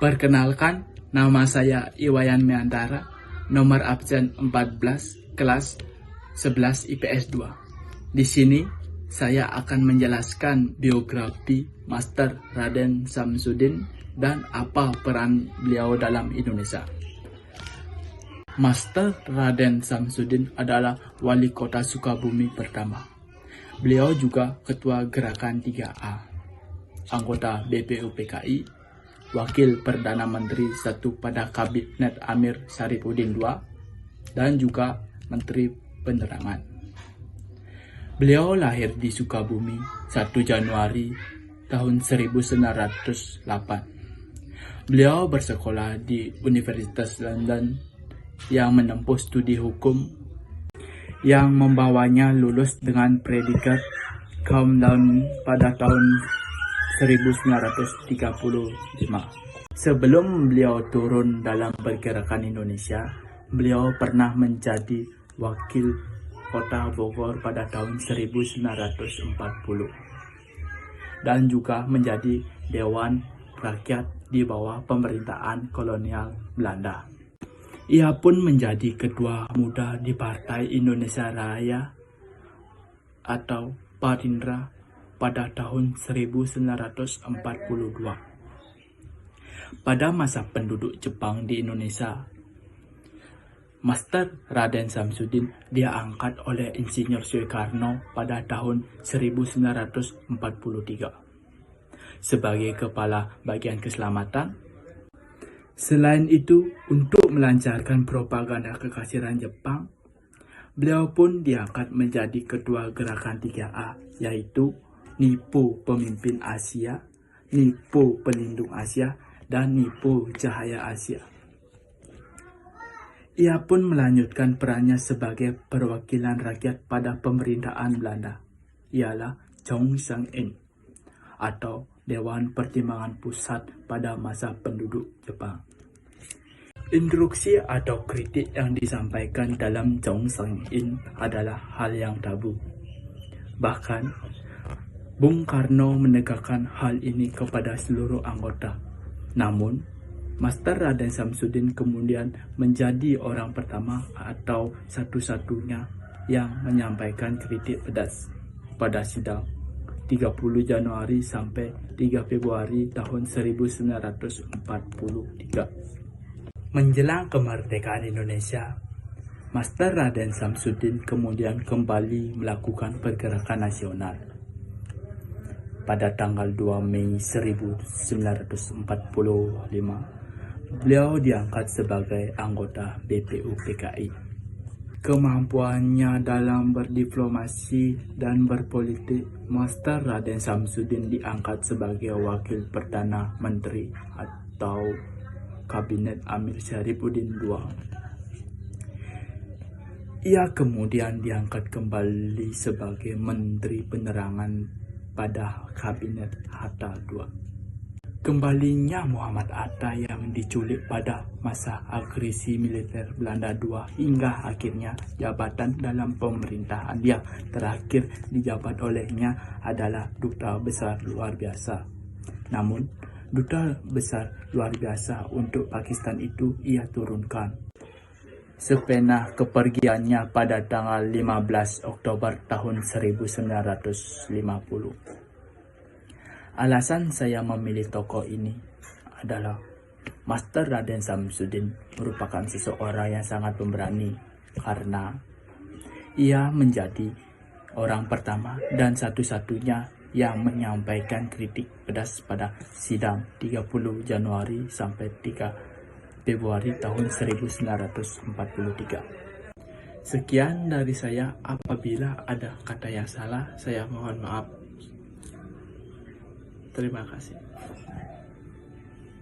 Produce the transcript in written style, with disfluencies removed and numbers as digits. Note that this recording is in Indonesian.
Perkenalkan, nama saya Iwayan Meantara, nomor absen 14, kelas 11 IPS 2. Di sini, saya akan menjelaskan biografi Master Raden Samsudin dan apa peran beliau dalam Indonesia. Master Raden Samsudin adalah wali kota Sukabumi pertama. Beliau juga ketua gerakan 3A, anggota BPUPKI, Wakil Perdana Menteri 1 pada Kabinet Amir Syarifuddin II, dan juga Menteri Penerangan. Beliau lahir di Sukabumi 1 Januari tahun 1908. Beliau bersekolah di Universitas London yang menempuh studi hukum yang membawanya lulus dengan predikat cum laude pada tahun 1935. Sebelum beliau turun dalam pergerakan Indonesia, beliau pernah menjadi wakil kota Bogor pada tahun 1940 dan juga menjadi Dewan Rakyat di bawah pemerintahan kolonial Belanda. Ia pun menjadi ketua muda di Partai Indonesia Raya atau Parindra pada tahun 1942. Pada masa penduduk Jepang di Indonesia, Master Raden Samsudin diangkat oleh Insinyur Soekarno pada tahun 1943 sebagai kepala bagian keselamatan. Selain itu, untuk melancarkan propaganda kekaisaran Jepang, beliau pun diangkat menjadi ketua gerakan 3A, yaitu Nipo Pemimpin Asia, Nipo Pelindung Asia, dan Nipo Cahaya Asia. Ia pun melanjutkan perannya sebagai perwakilan rakyat pada pemerintahan Belanda, ialah Chong Sang-in, atau Dewan Pertimbangan Pusat pada masa penduduk Jepang. Instruksi atau kritik yang disampaikan dalam Chong Sang-in adalah hal yang tabu. Bahkan, Bung Karno menegakkan hal ini kepada seluruh anggota. Namun, Master Raden Samsudin kemudian menjadi orang pertama atau satu-satunya yang menyampaikan kritik pedas pada sidang 30 Januari sampai 3 Februari tahun 1943. Menjelang kemerdekaan Indonesia, Master Raden Samsudin kemudian kembali melakukan pergerakan nasional. Pada tanggal 2 Mei 1945, beliau diangkat sebagai anggota BPUPKI. Kemampuannya dalam berdiplomasi dan berpolitik, Master Raden Samsudin diangkat sebagai Wakil Perdana Menteri atau Kabinet Amir Syarifuddin II. Ia kemudian diangkat kembali sebagai Menteri Penerangan pada Kabinet Hatta II. Kembalinya Muhammad Hatta yang diculik pada masa agresi militer Belanda II hingga akhirnya jabatan dalam pemerintahan yang terakhir dijabat olehnya adalah Duta Besar Luar Biasa. Namun, Duta Besar Luar Biasa untuk Pakistan itu ia turunkan sepena kepergiannya pada tanggal 15 Oktober tahun 1950. Alasan saya memilih tokoh ini adalah Master Raden Samsudin merupakan seseorang yang sangat pemberani karena ia menjadi orang pertama dan satu-satunya yang menyampaikan kritik pedas pada sidang 30 Januari sampai 3 Februari tahun 1943. Sekian dari saya. Apabila ada kata yang salah, saya mohon maaf. Terima kasih.